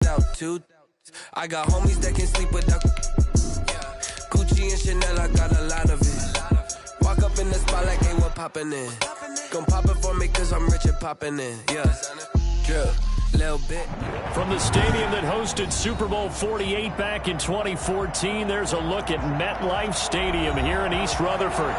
without two. I got homies that can sleep without Gucci and Chanel, I got a lot of it. Walk up in the spot like they were popping in. Gon' pop it for me cause I'm rich and popping in. Yeah, drip, little bit. From the stadium that hosted Super Bowl 48 back in 2014, there's a look at MetLife Stadium here in East Rutherford.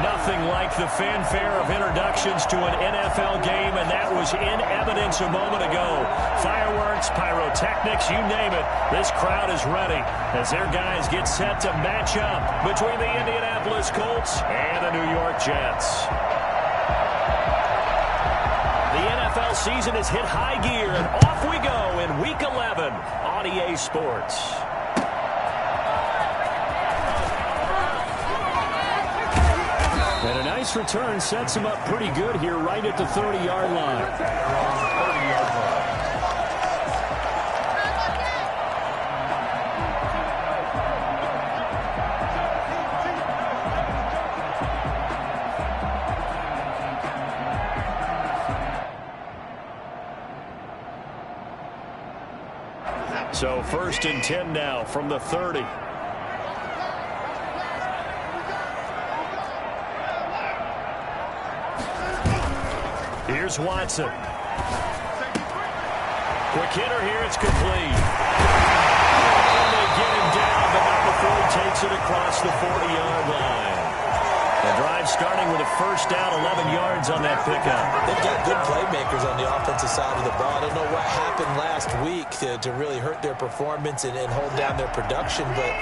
Nothing like the fanfare of introductions to an NFL game, and that was in evidence a moment ago. Fireworks, pyrotechnics, you name it. This crowd is ready as their guys get set to match up between the Indianapolis Colts and the New York Jets. The NFL season has hit high gear, and off we go in Week 11 on EA Sports. And a nice return sets him up pretty good here right at the 30-yard line. So 1st and 10 now from the 30. Here's Watson. Quick hitter here, it's complete. And they get him down, but not before he takes it across the 40-yard line. The drive starting with a first down, 11 yards on that pickup. They've got good playmakers on the offensive side of the ball. I don't know what happened last week to really hurt their performance and hold down their production, but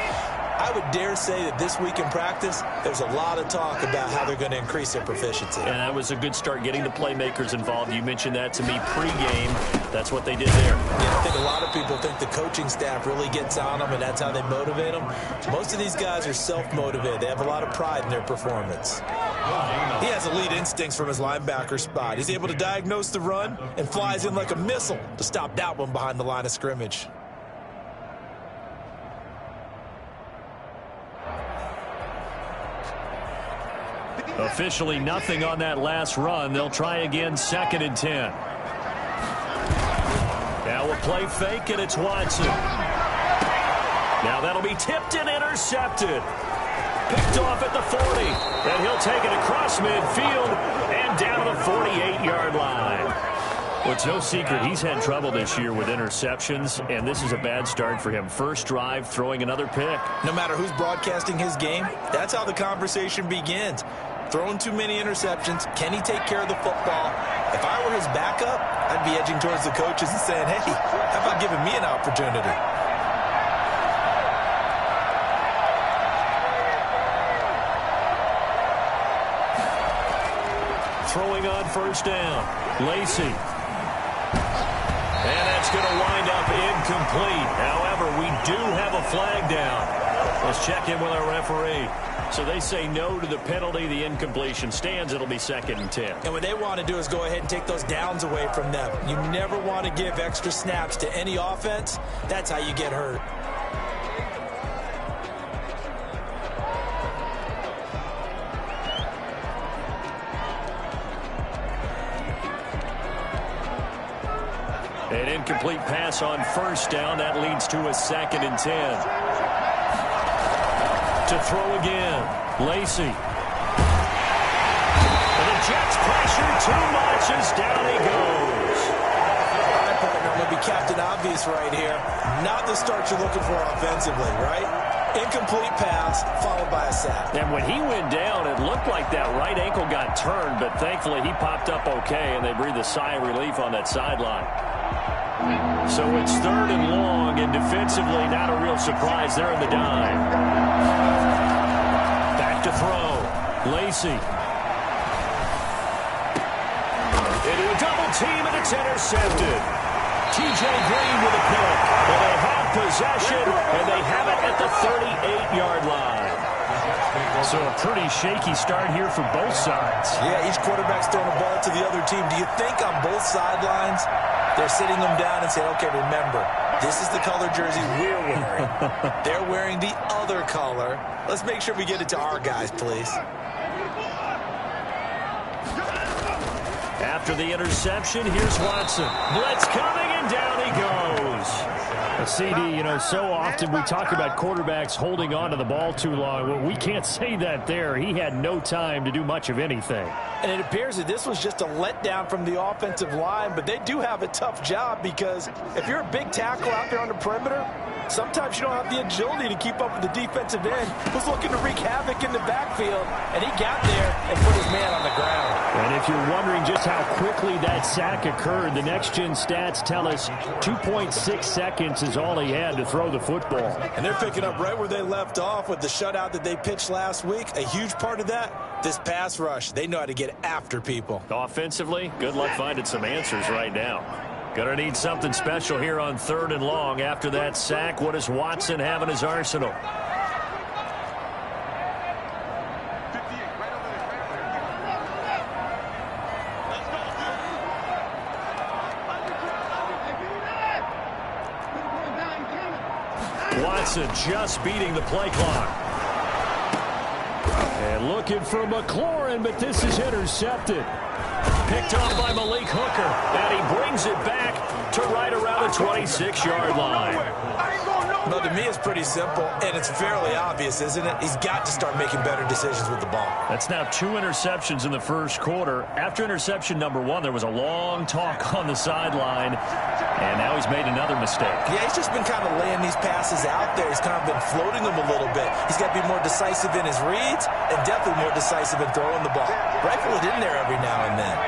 I would dare say that this week in practice, there's a lot of talk about how they're going to increase their proficiency. And that was a good start getting the playmakers involved. You mentioned that to me pregame. That's what they did there. Yeah, I think a lot of people think the coaching staff really gets on them, and that's how they motivate them. Most of these guys are self-motivated. They have a lot of pride in their performance. He has elite instincts from his linebacker spot. He's able to diagnose the run and flies in like a missile to stop that one behind the line of scrimmage. Officially nothing on that last run. They'll try again, 2nd and 10. Now a play fake, and it's Watson. Now that'll be tipped and intercepted. Picked off at the 40. And he'll take it across midfield and down the 48-yard line. Well, it's no secret he's had trouble this year with interceptions, and this is a bad start for him. First drive, throwing another pick. No matter who's broadcasting his game, that's how the conversation begins. Throwing too many interceptions. Can he take care of the football? If I were his backup, I'd be edging towards the coaches and saying, hey, how about giving me an opportunity? Throwing on first down. Lacy. And that's going to wind up incomplete. However, we do have a flag down. Let's check in with our referee. So they say no to the penalty. The incompletion stands. It'll be 2nd and 10. And what they want to do is go ahead and take those downs away from them. You never want to give extra snaps to any offense. That's how you get hurt. An incomplete pass on first down. That leads to a 2nd and 10. To throw again, Lacy. And the Jets pressure too much as down he goes. All right, partner, I'm going to be Captain Obvious right here. Not the start you're looking for offensively, right? Incomplete pass followed by a sack. And when he went down, it looked like that right ankle got turned, but thankfully he popped up okay, and they breathed a sigh of relief on that sideline. So it's 3rd and long, and defensively not a real surprise. They're in the dime. Back to throw. Lacy. Into a double team, and it's intercepted. T.J. Green with a pick. And they have possession, and they have it at the 38-yard line. So a pretty shaky start here for both sides. Yeah, each quarterback's throwing a ball to the other team. Do you think on both sidelines they're sitting them down and saying, okay, remember, this is the color jersey we're wearing. They're wearing the other color. Let's make sure we get it to our guys, please. After the interception, here's Watson. Blitz coming, and down he goes. CD, you know, so often we talk about quarterbacks holding on to the ball too long. Well, we can't say that there. He had no time to do much of anything. And it appears that this was just a letdown from the offensive line, but they do have a tough job because if you're a big tackle out there on the perimeter, sometimes you don't have the agility to keep up with the defensive end who's looking to wreak havoc in the backfield, and he got there and put his man on the ground. And if you're wondering just how quickly that sack occurred, the next-gen stats tell us 2.6 seconds is all he had to throw the football. And they're picking up right where they left off with the shutout that they pitched last week. A huge part of that, this pass rush. They know how to get after people. Offensively, good luck finding some answers right now. Gonna need something special here on 3rd and long. After that sack, what does Watson have in his arsenal? Watson just beating the play clock. And looking for McLaurin, but this is intercepted. Picked off by Malik Hooker, and he brings it back to right around the 26-yard line. Well, to me, it's pretty simple, and it's fairly obvious, isn't it? He's got to start making better decisions with the ball. That's now 2 interceptions in the first quarter. After interception number 1, there was a long talk on the sideline, and now he's made another mistake. Yeah, he's just been kind of laying these passes out there. He's kind of been floating them a little bit. He's got to be more decisive in his reads and definitely more decisive in throwing the ball. Rifle it in there every now and then.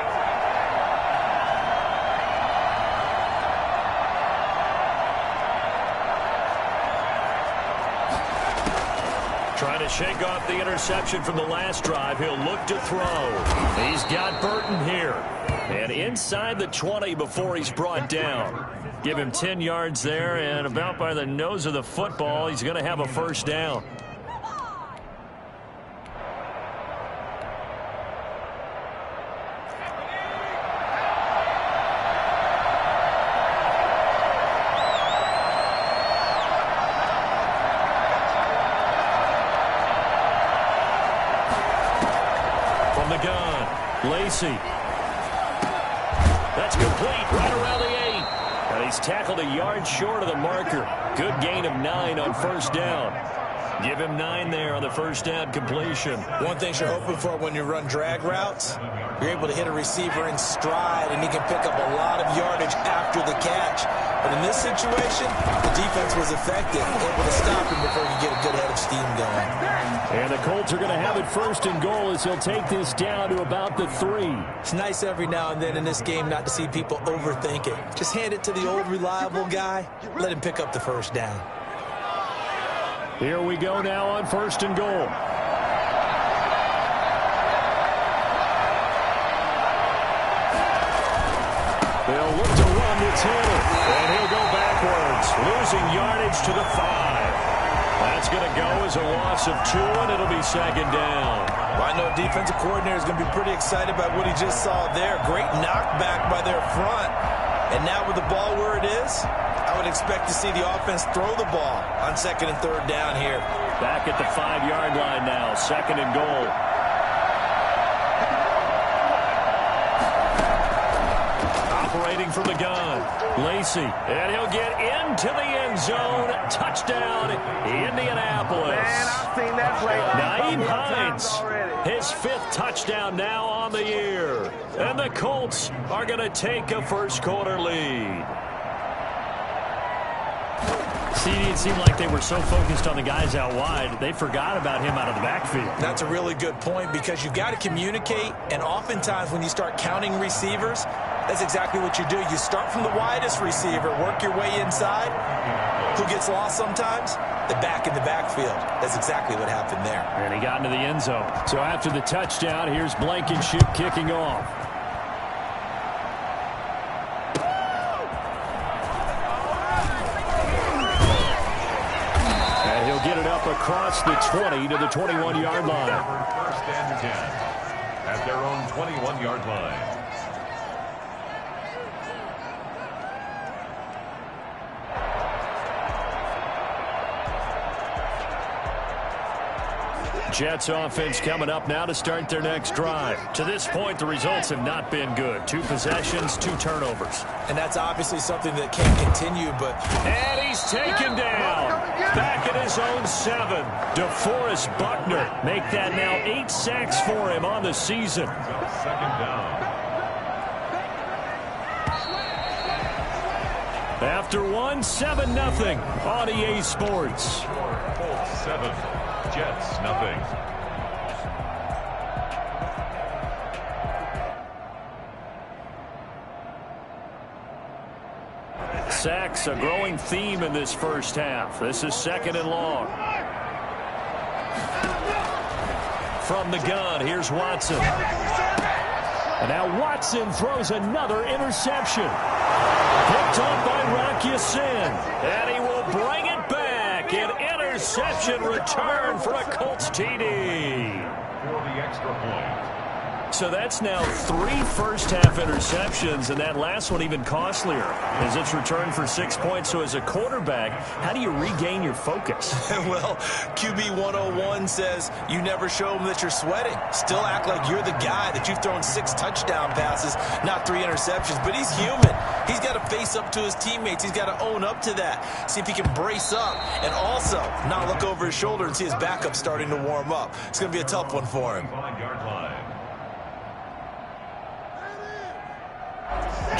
Trying to shake off the interception from the last drive. He'll look to throw. He's got Burton here. And inside the 20 before he's brought down. Give him 10 yards there, and about by the nose of the football, he's going to have a first down. Lacy. That's complete right around the 8. And he's tackled a yard short of the marker. Good gain of 9 on first down. Give him 9 there on the first down completion. One thing you're hoping for when you run drag routes, you're able to hit a receiver in stride, and he can pick up a lot of yardage after the catch. But in this situation, the defense was effective, able to stop him before he could get a good head of steam going. And the Colts are going to have it 1st and goal as he'll take this down to about the 3. It's nice every now and then in this game not to see people overthink it. Just hand it to the old reliable guy. Let him pick up the first down. Here we go now on 1st and goal. They'll look to run to Taylor, and he'll go backwards, losing yardage to the 5. That's going to go as a loss of 2, and it'll be 2nd down. Well, I know defensive coordinator is going to be pretty excited about what he just saw there. Great knockback by their front. And now with the ball where it is, I would expect to see the offense throw the ball on 2nd and 3rd down here. Back at the 5-yard line now, 2nd and goal. Operating from the gun, Lacy, and he'll get into the end zone. Touchdown, Indianapolis. Man, I've seen that play. Nyheim Hines, his 5th touchdown now on the year. And the Colts are going to take a first quarter lead. It seemed like they were so focused on the guys out wide, they forgot about him out of the backfield. That's a really good point because you've got to communicate, and oftentimes when you start counting receivers, that's exactly what you do. You start from the widest receiver, work your way inside. Who gets lost sometimes? The back in the backfield. That's exactly what happened there. And he got into the end zone. So after the touchdown, here's Blankenship kicking off. And he'll get it up across the 20 to the 21-yard line. 1st and 10 at their own 21-yard line. Jets offense coming up now to start their next drive. To this point, the results have not been good. 2 possessions, 2 turnovers. And that's obviously something that can't continue, but... And he's taken down. Back at his own 7. DeForest Buckner make that now 8 sacks for him on the season. Second down. After 1, 7-0 on EA Sports. Colts 7, Jets nothing. Sacks, a growing theme in this first half. This is 2nd and long. From the gun, here's Watson. And now Watson throws another interception. Picked up by Rock Ya-Sin. And he will bring it back. An interception return for a Colts TD. For the extra point. So that's now 3 first-half interceptions, and that last one even costlier as it's returned for 6 points. So as a quarterback, how do you regain your focus? Well, QB 101 says you never show them that you're sweating. Still act like you're the guy, that you've thrown 6 touchdown passes, not 3 interceptions. But he's human. He's got to face up to his teammates. He's got to own up to that. See if he can brace up and also not look over his shoulder and see his backup starting to warm up. It's going to be a tough one for him. 5-yard line.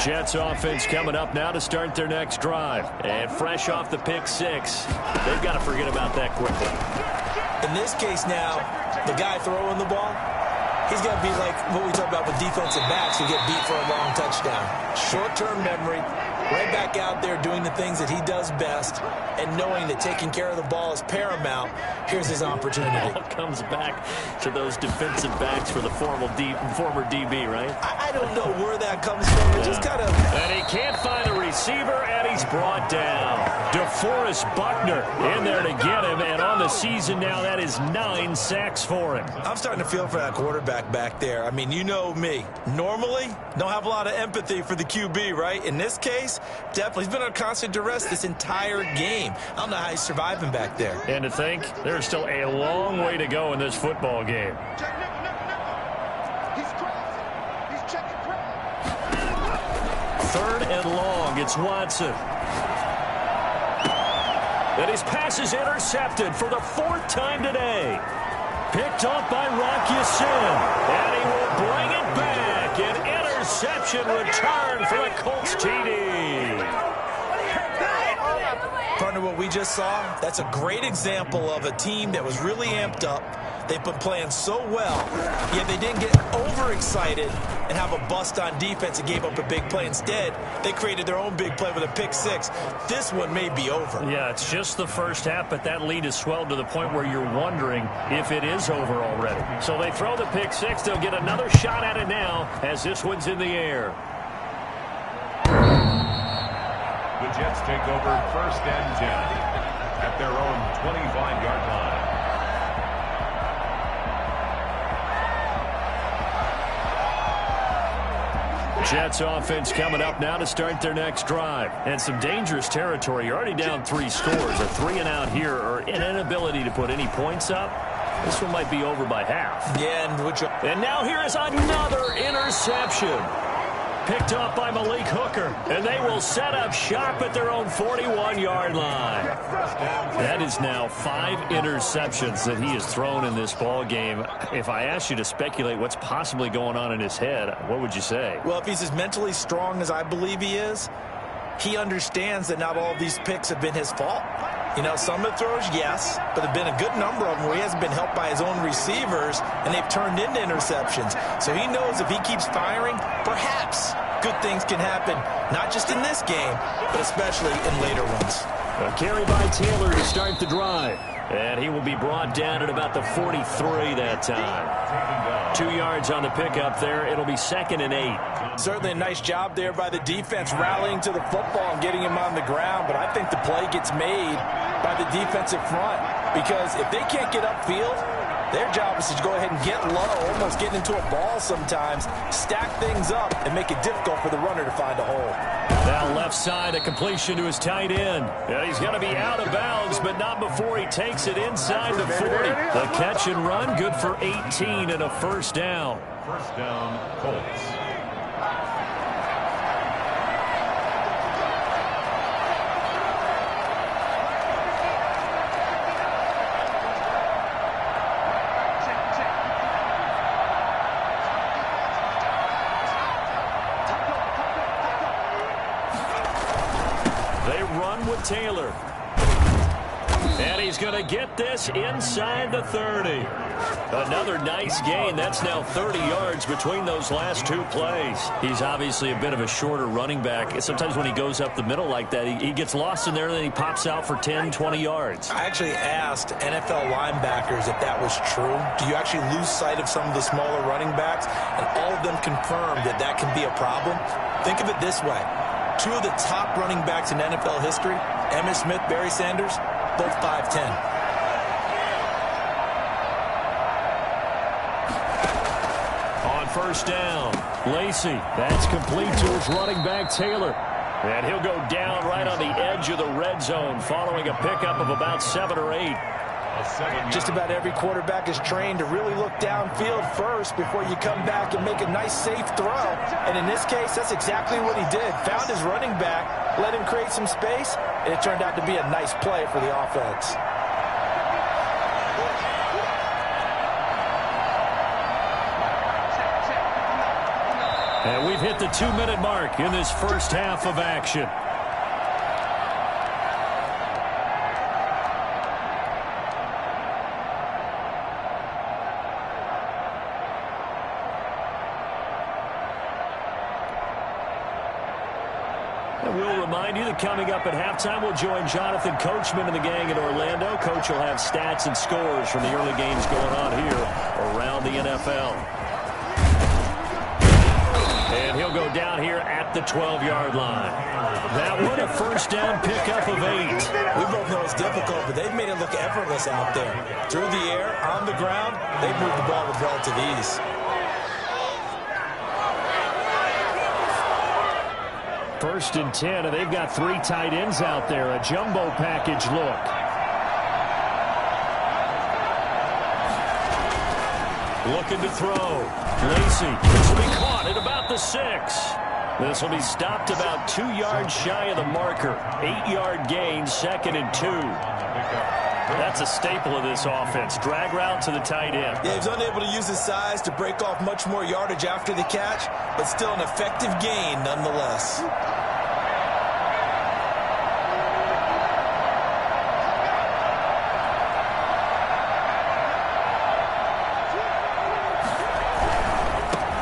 Jets offense coming up now to start their next drive. And fresh off the pick 6, they've got to forget about that quickly. In this case now, the guy throwing the ball, he's got to be like what we talk about with defensive backs who get beat for a long touchdown. Short-term memory, right back out there doing the things that he does best, and knowing that taking care of the ball is paramount. Here's his opportunity. It all comes back to those defensive backs for the former DB, right? I don't know where that comes from. It just kind of... And he can't find a receiver, and he's brought down. DeForest Buckner in there to get him, and on the season now, that is 9 sacks for him. I'm starting to feel for that quarterback back there. I mean, you know me. Normally, don't have a lot of empathy for the QB, right? In this case, definitely. He's been under constant duress this entire game. I don't know how he's surviving back there. And to think, there's still a long way to go in this football game. 3rd and long, it's Watson. And his pass is intercepted for the 4th time today. Picked up by Rock Ya-Sin. And he will bring it back. An interception return for the Colts TD. Partner, what we just saw, that's a great example of a team that was really amped up. They've been playing so well, yet they didn't get overexcited and have a bust on defense and gave up a big play. Instead, they created their own big play with a pick 6. This one may be over. Yeah, it's just the first half, but that lead has swelled to the point where you're wondering if it is over already. So they throw the pick 6. They'll get another shot at it now as this one's in the air. The Jets take over 1st and 10 at their own 25-yard line. Jets offense coming up now to start their next drive. And some dangerous territory. You're already down 3 scores. A 3-and-out here or an inability to put any points up. This one might be over by half. Yeah, and now here is another interception. Picked up by Malik Hooker. And they will set up shop at their own 41-yard line. That is now 5 interceptions that he has thrown in this ball game. If I asked you to speculate what's possibly going on in his head, what would you say? Well, if he's as mentally strong as I believe he is, he understands that not all of these picks have been his fault. You know, some of the throws, yes, but there have been a good number of them where he hasn't been helped by his own receivers, and they've turned into interceptions. So he knows if he keeps firing, perhaps good things can happen, not just in this game, but especially in later ones. A carry by Taylor to start the drive. And he will be brought down at about the 43 that time. 2 yards on the pickup there. It'll be 2nd and 8. Certainly a nice job there by the defense rallying to the football and getting him on the ground. But I think the play gets made by the defensive front. Because if they can't get upfield, their job is to go ahead and get low, almost getting into a ball sometimes, stack things up, and make it difficult for the runner to find a hole. Now left side, a completion to his tight end. Yeah, he's going to be out of bounds, but not before he takes it inside the 40. The catch and run, good for 18 and a 1st down. 1st down, Colts. run with Taylor. And he's going to get this inside the 30. Another nice gain. That's now 30 yards between those last two plays. He's obviously a bit of a shorter running back. Sometimes when he goes up the middle like that, he gets lost in there, and then he pops out for 10, 20 yards. I actually asked NFL linebackers if that was true. Do you actually lose sight of some of the smaller running backs? And all of them confirmed that that can be a problem. Think of it this way. Two of the top running backs in NFL history, Emmitt Smith, Barry Sanders, both 5'10". On first down, Lacy. That's complete to his running back, Taylor. And he'll go down right on the edge of the red zone following a pickup of about 7 or 8. Just about every quarterback is trained to really look downfield first before you come back and make a nice, safe throw. And in this case, that's exactly what he did. Found his running back, let him create some space, and it turned out to be a nice play for the offense. And we've hit the 2-minute mark in this first half of action. We'll remind you that coming up at halftime, we'll join Jonathan Coachman and the gang in Orlando. Coach will have stats and scores from the early games going on here around the NFL. And he'll go down here at the 12-yard line. That one a first down pickup of 8. We both know it's difficult, but they've made it look effortless out there. Through the air, on the ground, they've moved the ball with relative ease. First and 10, and they've got 3 tight ends out there. A jumbo package look. Looking to throw. Lacy. This will be caught at about the 6. This will be stopped about 2 yards shy of the marker. 8-yard gain, 2nd and 2. That's a staple of this offense. Drag route to the tight end. Yeah, he's unable to use his size to break off much more yardage after the catch, but still an effective gain nonetheless.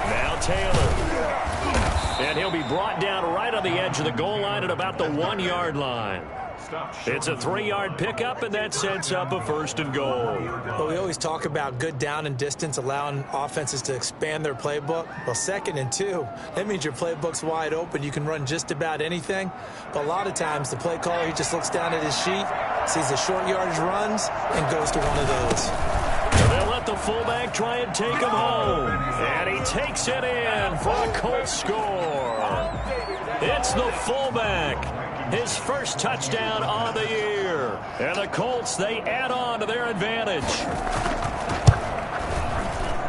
Now Taylor. And he'll be brought down right on the edge of the goal line at about the 1-yard line. It's a 3-yard pickup, and that sets up a 1st and goal. Well, we always talk about good down and distance, allowing offenses to expand their playbook. Well, 2nd and 2, that means your playbook's wide open. You can run just about anything. But a lot of times, the play caller, he just looks down at his sheet, sees the short yardage runs, and goes to one of those. They'll let the fullback try and take him home. And he takes it in for a Colts score. It's the fullback. His first touchdown on the year. And the Colts, they add on to their advantage.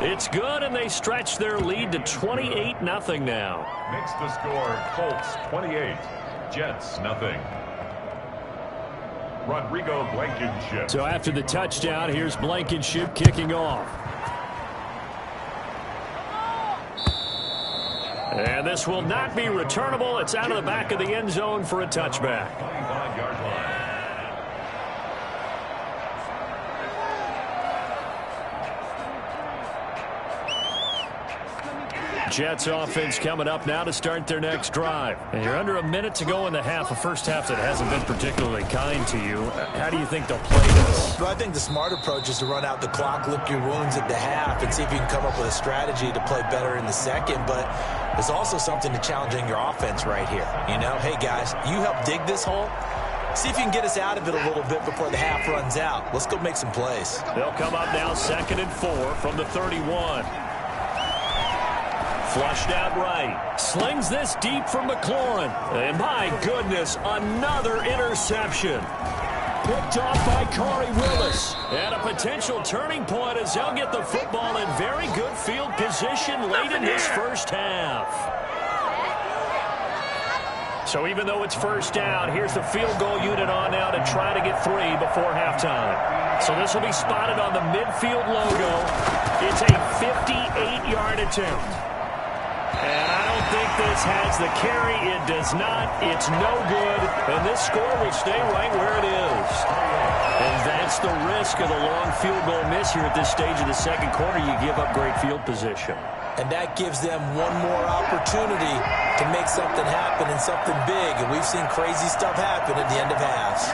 It's good, and they stretch their lead to 28-0 now. Makes the score Colts 28, Jets 0. Rodrigo Blankenship. So after the touchdown, here's Blankenship kicking off. And this will not be returnable. It's out of the back of the end zone for a touchback. 25-yard line. Jets offense coming up now to start their next drive. And you're under a minute to go in the half, a first half that hasn't been particularly kind to you. How do you think they'll play this? Well, I think the smart approach is to run out the clock, lick your wounds at the half, and see if you can come up with a strategy to play better in the second. But there's also something to challenging your offense right here. You know, hey, guys, you help dig this hole. See if you can get us out of it a little bit before the half runs out. Let's go make some plays. They'll come up now 2nd and 4 from the 31. Flushed out right. Slings this deep from McLaurin. And my goodness, another interception. Picked off by Corey Willis. And a potential turning point as they'll get the football in very good field position late in this first half. So even though it's first down, here's the field goal unit on now to try to get 3 before halftime. So this will be spotted on the midfield logo. It's a 58-yard attempt. And I don't think this has the carry. It does not. It's no good. And this score will stay right where it is. And that's the risk of the long field goal miss here at this stage of the second quarter. You give up great field position. And that gives them one more opportunity to make something happen and something big. And we've seen crazy stuff happen at the end of halves.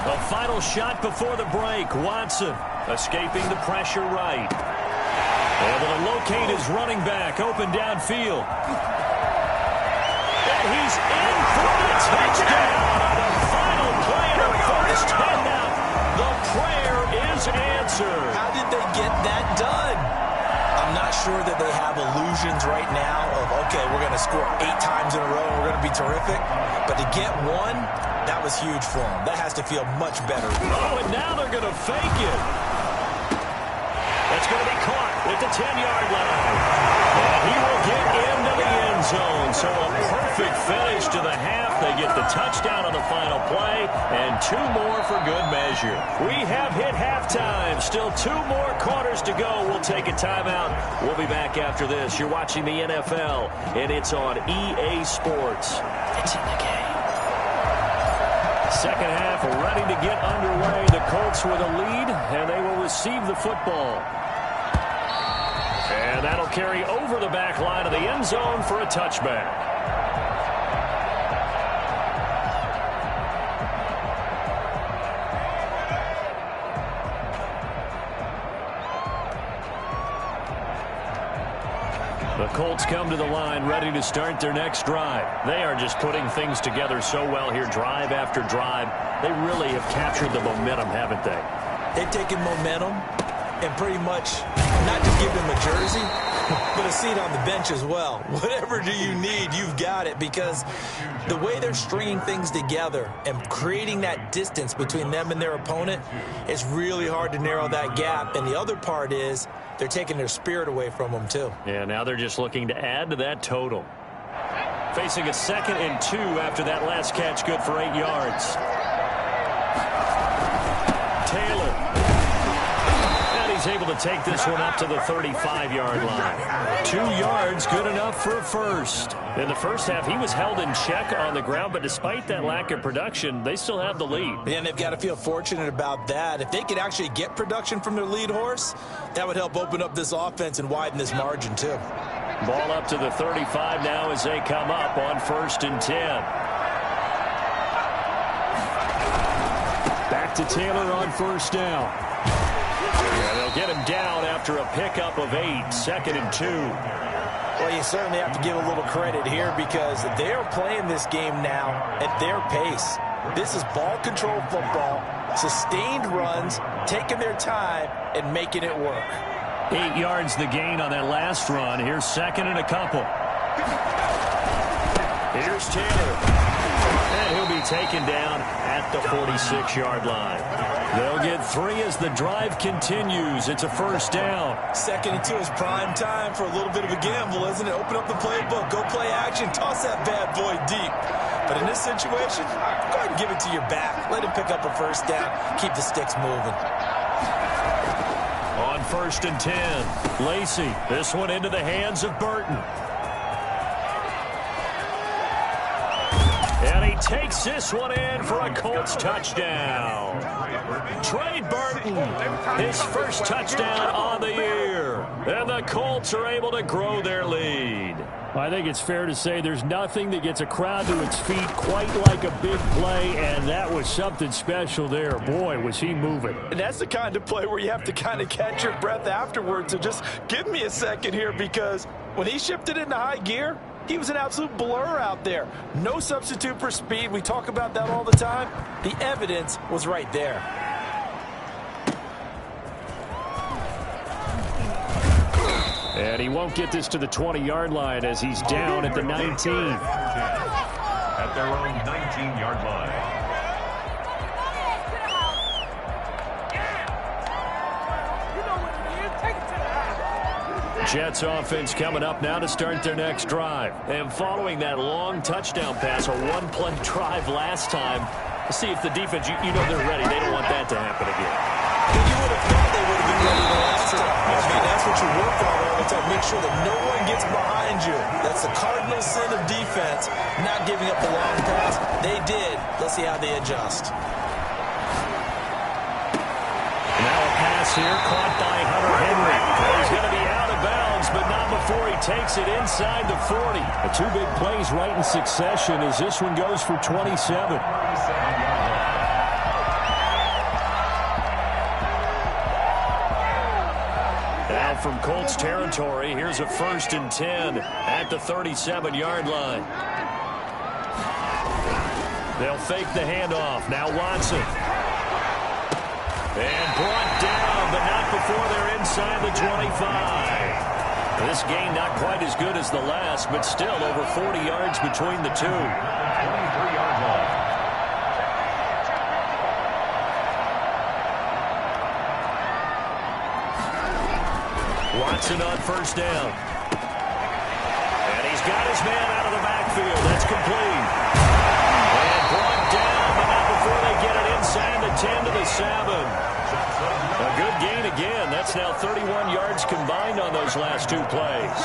The final shot before the break. Watson escaping the pressure right. Able to locate his running back open downfield. And he's in for the touchdown. The final play of the first handout. The prayer is answered. How did they get that done? I'm not sure that they have illusions right now of, okay, we're going to score 8 times in a row and we're going to be terrific. But to get one, that was huge for them. That has to feel much better. Oh, and now they're going to fake it. That's going to be caught at the 10-yard line. And he will get into the end zone. So a perfect finish to the half. They get the touchdown on the final play, and 2 more for good measure. We have hit halftime. Still 2 more quarters to go. We'll take a timeout. We'll be back after this. You're watching the NFL, and it's on EA Sports. It's in the game. Second half ready to get underway. The Colts with a lead, and they will receive the football. And that'll carry over the back line of the end zone for a touchback. The Colts come to the line ready to start their next drive. They are just putting things together so well here, drive after drive. They really have captured the momentum, haven't they? They've taken momentum and pretty much not just give them a jersey, but a seat on the bench as well. Whatever do you need, you've got it, because the way they're stringing things together and creating that distance between them and their opponent, it's really hard to narrow that gap. And the other part is they're taking their spirit away from them, too. Yeah, now they're just looking to add to that total. Facing a 2nd and 2 after that last catch, good for 8 yards. Taylor. And he's able to take this one up to the 35-yard line. 2 yards, good enough for a first. In the first half, he was held in check on the ground, but despite that lack of production, they still have the lead. And they've got to feel fortunate about that. If they could actually get production from their lead horse, that would help open up this offense and widen this margin, too. Ball up to the 35 now as they come up on 1st and 10. Back to Taylor on 1st down. Yeah, they'll get him down after a pickup of 8, 2nd and 2. Well, you certainly have to give a little credit here because they're playing this game now at their pace. This is ball control football, sustained runs, taking their time and making it work. 8 yards the gain on that last run. Here's 2nd and a couple. Here's Taylor. And he'll be taken down at the 46-yard line. They'll get 3 as the drive continues. It's a 1st down. 2nd and 2 is prime time for a little bit of a gamble, isn't it? Open up the playbook, go play action, toss that bad boy deep. But in this situation, go ahead and give it to your back. Let him pick up a 1st down, keep the sticks moving. On 1st and 10, Lacy. This one into the hands of Burton. And he takes this one in for a Colts touchdown. Trey Burton, his first touchdown on the year. And the Colts are able to grow their lead. I think it's fair to say there's nothing that gets a crowd to its feet quite like a big play, and that was something special there. Boy, was he moving. And that's the kind of play where you have to kind of catch your breath afterwards. So just give me a second here, because when he shifted into high gear, he was an absolute blur out there. No substitute for speed. We talk about that all the time. The evidence was right there. And he won't get this to the 20-yard line as he's down at the 19. At their own 19-yard line. Jets offense coming up now to start their next drive. And following that long touchdown pass, a one-play drive last time, See if the defense, you know they're ready. They don't want that to happen again. But you would have thought they would have been ready the last time. I mean, that's what you work on all the time. Make sure that no one gets behind you. That's the cardinal sin of defense, not giving up the long pass. They did. Let's see how they adjust. Now a pass here caught by Hunter Henry. He's going to be out of bounds, but not before he takes it inside the 40. The two big plays right in succession as this one goes for 27. Now from Colts territory, here's a 1st and 10 at the 37-yard line. They'll fake the handoff. Now Watson. And brought down, but not before they're inside the 25. This game not quite as good as the last, but still over 40 yards between the two. 23-yard line. Watson on 1st down. And he's got his man out of the backfield. That's complete. And brought down, but not before they get it inside the 10 to the 7. A good gain again. That's now 31 yards combined on those last two plays.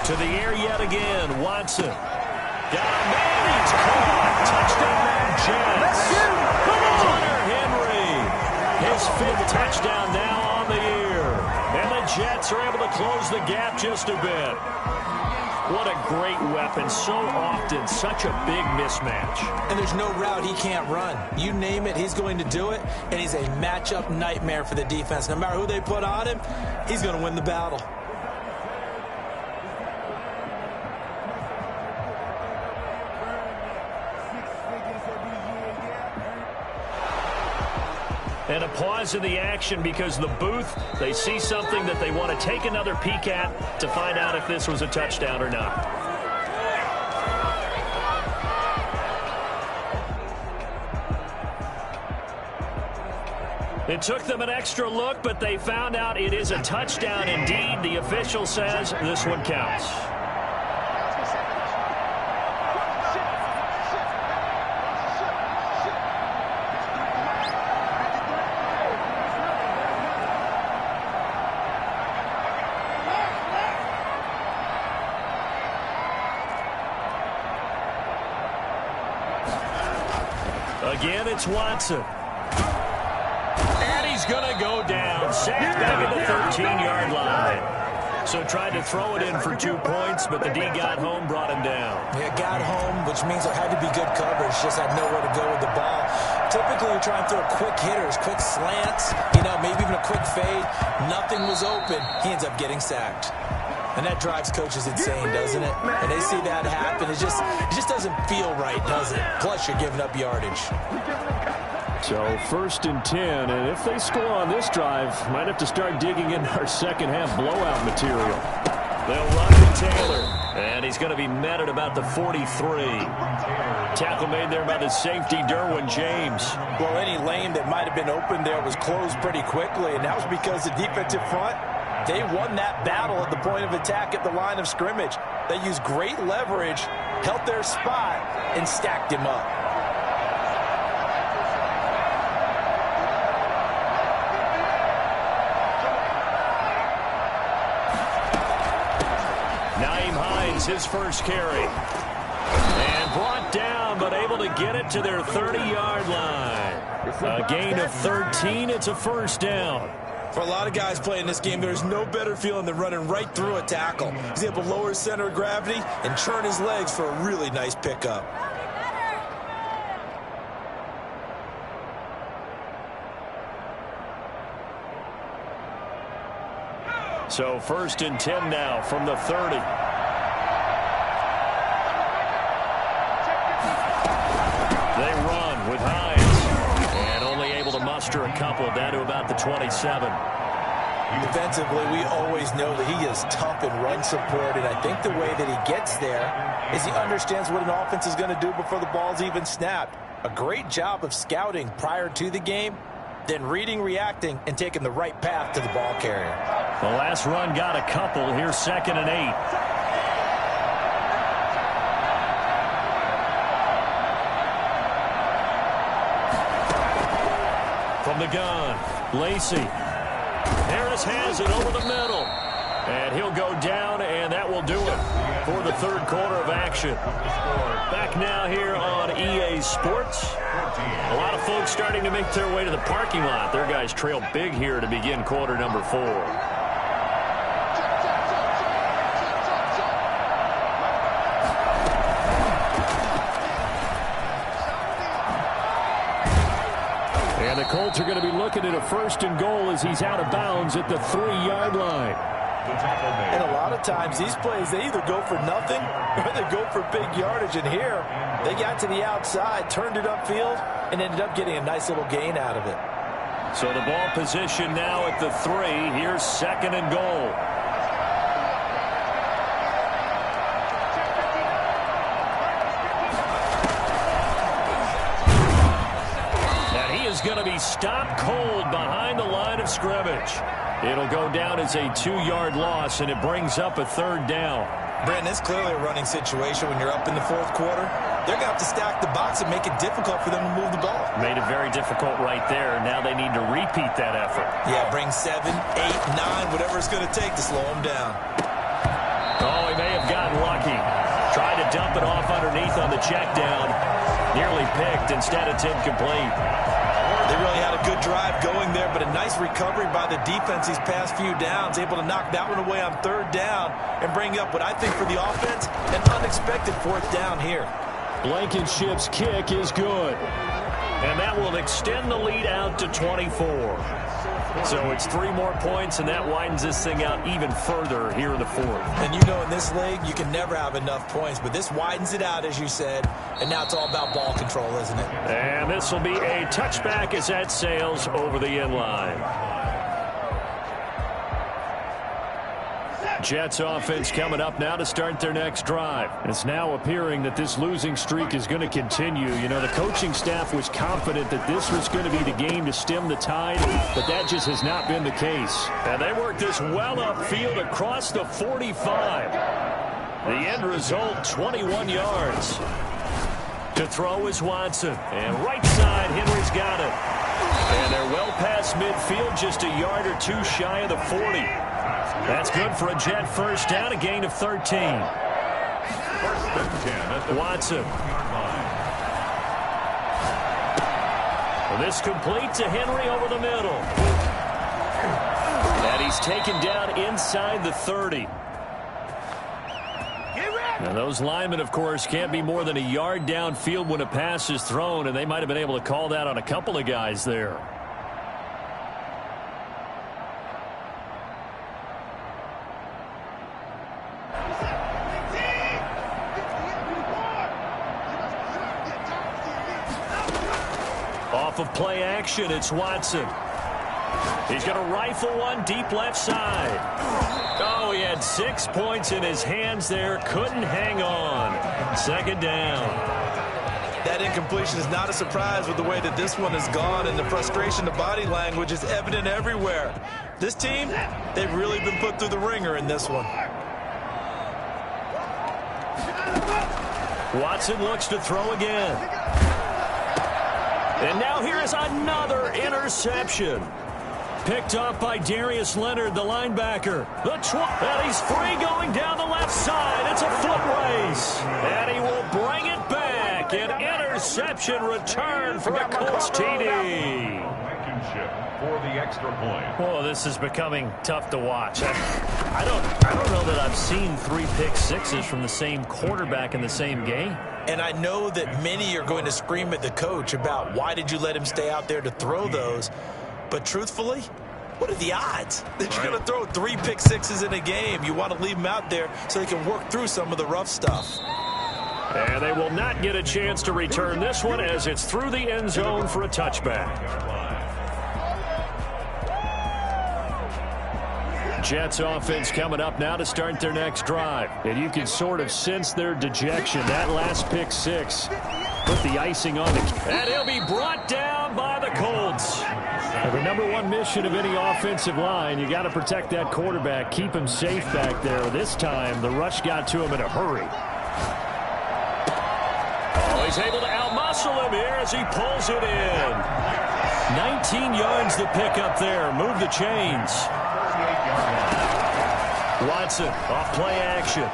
To the air yet again. Watson. Got a man. He's caught. Touchdown, Jets. Hunter Henry. His 5th touchdown now on the year. And the Jets are able to close the gap just a bit. What a great weapon. So often, such a big mismatch. And there's no route he can't run. You name it, he's going to do it. And he's a matchup nightmare for the defense. No matter who they put on him, he's going to win the battle. And a pause in the action because the booth, they see something that they want to take another peek at to find out if this was a touchdown or not. It took them an extra look, but they found out it is a touchdown indeed. The official says this one counts. Again, it's Watson. And he's going to go down. Sacked back at the 13-yard line. So tried to throw it in for 2 points, but the D got home, brought him down. Yeah, got home, which means there had to be good coverage. Just had nowhere to go with the ball. Typically, we try and throw quick hitters, quick slants, maybe even a quick fade. Nothing was open. He ends up getting sacked. And that drives coaches insane, doesn't it? And they see that happen. It just doesn't feel right, does it? Plus, you're giving up yardage. So 1st and 10, and if they score on this drive, might have to start digging in our second-half blowout material. They'll run to Taylor, and he's going to be met at about the 43. Tackle made there by the safety, Derwin James. Well, any lane that might have been open there was closed pretty quickly, and that was because the defensive front, they won that battle at the point of attack at the line of scrimmage. They used great leverage, held their spot, and stacked him up. Nyheim Hines, his first carry. And brought down, but able to get it to their 30-yard line. A gain of 13. It's a 1st down. For a lot of guys playing this game, there's no better feeling than running right through a tackle. He's able to lower his center of gravity and churn his legs for a really nice pickup. So 1st and 10 now from the 30. They run with Hines. And only able to muster a couple down to about the 27. Defensively, we always know that he is tough in run support, and I think the way that he gets there is he understands what an offense is going to do before the ball's even snapped. A great job of scouting prior to the game. then reading, reacting, and taking the right path to the ball carrier. The last run got a couple. Here's 2nd and 8. From the gun, Lacy. Harris has it over the middle. And he'll go down, and that will do it for the 3rd quarter of action. Back now here on EA Sports. A lot of folks starting to make their way to the parking lot. Their guys trail big here to begin quarter number 4. And the Colts are going to be looking at a 1st and goal as he's out of bounds at the 3-yard line. And a lot of times these plays, they either go for nothing or they go for big yardage. And here, they got to the outside, turned it upfield, and ended up getting a nice little gain out of it. So the ball position now at the 3. Here's 2nd and goal. Is going to be stopped cold behind the line of scrimmage. It'll go down as a 2-yard loss, and it brings up a 3rd down. Brandon, it's clearly a running situation when you're up in the 4th quarter. They're going to have to stack the box and make it difficult for them to move the ball. Made it very difficult right there. Now they need to repeat that effort. Yeah, bring 7, 8, 9, whatever it's going to take to slow them down. Oh, he may have gotten lucky. Tried to dump it off underneath on the check down. Nearly picked. Instead, it's incomplete. They really had a good drive going there, but a nice recovery by the defense these past few downs, able to knock that one away on 3rd down and bring up what I think for the offense, an unexpected 4th down here. Blankenship's kick is good. And that will extend the lead out to 24. So it's 3 more points, and that widens this thing out even further here in the 4th. And you know in this league, you can never have enough points, but this widens it out, as you said, and now it's all about ball control, isn't it? And this will be a touchback as that sails over the end line. Jets offense coming up now to start their next drive. It's now appearing that this losing streak is going to continue. You know, the coaching staff was confident that this was going to be the game to stem the tide, but that just has not been the case. And they work this well upfield across the 45. The end result, 21 yards. To throw is Watson. And right side, Henry's got it. And they're well past midfield, just a yard or 2 shy of the 40. That's good for a Jet 1st down, a gain of 13. 1st and 10. Watson. Well, this complete to Henry over the middle. And he's taken down inside the 30. Now, those linemen, of course, can't be more than a yard downfield when a pass is thrown, and they might have been able to call that on a couple of guys there. Off of play action, it's Watson. He's going to rifle one deep left side. Oh, he had 6 points in his hands there. Couldn't hang on. 2nd down. That incompletion is not a surprise with the way that this one has gone, and the frustration, the body language is evident everywhere. This team, they've really been put through the ringer in this one. Watson looks to throw again. And now here is another interception. Picked off by Darius Leonard, the linebacker. And he's free going down the left side. It's a foot race. And he will bring it back. An interception return for a Colts TD. For the extra point. Well, this is becoming tough to watch. I don't know that I've seen 3 pick sixes from the same quarterback in the same game. And I know that many are going to scream at the coach about why did you let him stay out there to throw those. But truthfully, what are the odds that you're going to throw 3 pick sixes in a game? You want to leave them out there so they can work through some of the rough stuff. And they will not get a chance to return this one as it's through the end zone for a touchback. Jets offense coming up now to start their next drive. And you can sort of sense their dejection. That last pick six put the icing on the... And he'll be brought down by the Colts. And the number one mission of any offensive line, you got to protect that quarterback, keep him safe back there. This time, the rush got to him in a hurry. Oh, he's able to outmuscle him here as he pulls it in. 19 yards to pick up there. Move the chains. Watson off play action.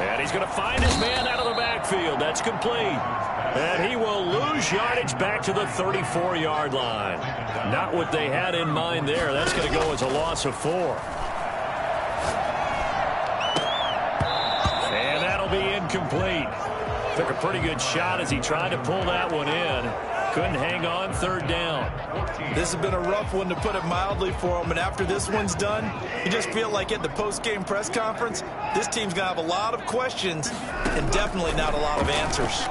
And he's going to find his man out of the backfield. That's complete. And he will lose yardage back to the 34-yard line. Not what they had in mind there. That's going to go as a loss of 4. And that'll be incomplete. Took a pretty good shot as he tried to pull that one in. Couldn't hang on, 3rd down. This has been a rough one, to put it mildly, for him. And after this one's done, you just feel like at the post-game press conference, this team's going to have a lot of questions and definitely not a lot of answers.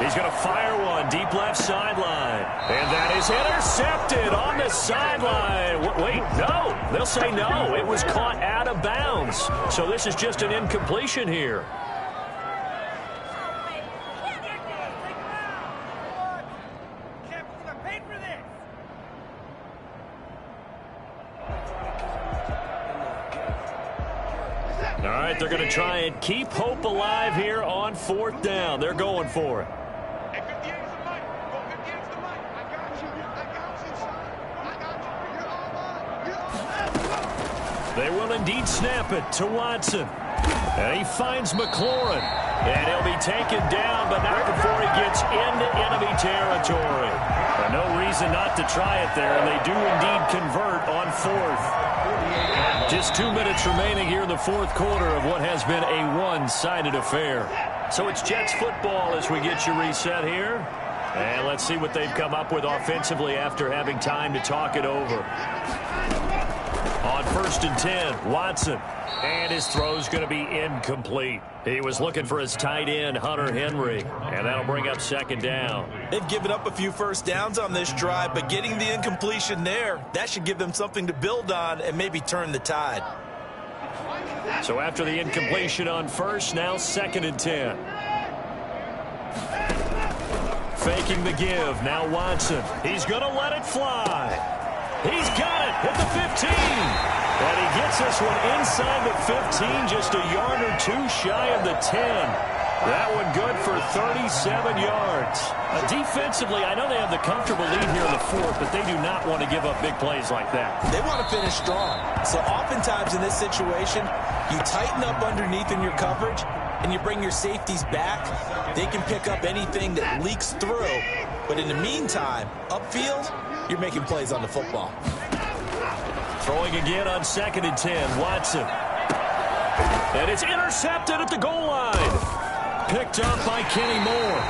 He's going to fire one deep left sideline. And that is intercepted on the sideline. Wait, no. They'll say no. It was caught out of bounds. So this is just an incompletion here. All right, they're going to try and keep hope alive here on 4th down. They're going for it. They will indeed snap it to Watson. And he finds McLaurin. And he'll be taken down, but not before he gets into enemy territory. No reason not to try it there, and they do indeed convert on 4th. Just 2 minutes remaining here in the 4th quarter of what has been a one-sided affair. So it's Jets football as we get you reset here. And let's see what they've come up with offensively after having time to talk it over. On 1st and 10, Watson. And his throw's going to be incomplete. He was looking for his tight end, Hunter Henry. And that'll bring up 2nd down. They've given up a few first downs on this drive, but getting the incompletion there, that should give them something to build on and maybe turn the tide. So after the incompletion on 1st, now 2nd and 10. Faking the give. Now Watson. He's going to let it fly. He's got it at the 15. And he gets this one inside the 15, just a yard or 2 shy of the 10. That one good for 37 yards. Defensively, I know they have the comfortable lead here in the 4th, but they do not want to give up big plays like that. They want to finish strong. So oftentimes in this situation, you tighten up underneath in your coverage, and you bring your safeties back. They can pick up anything that leaks through. But in the meantime, upfield, you're making plays on the football. Throwing again on 2nd and 10, Watson. And it's intercepted at the goal line. Picked up by Kenny Moore.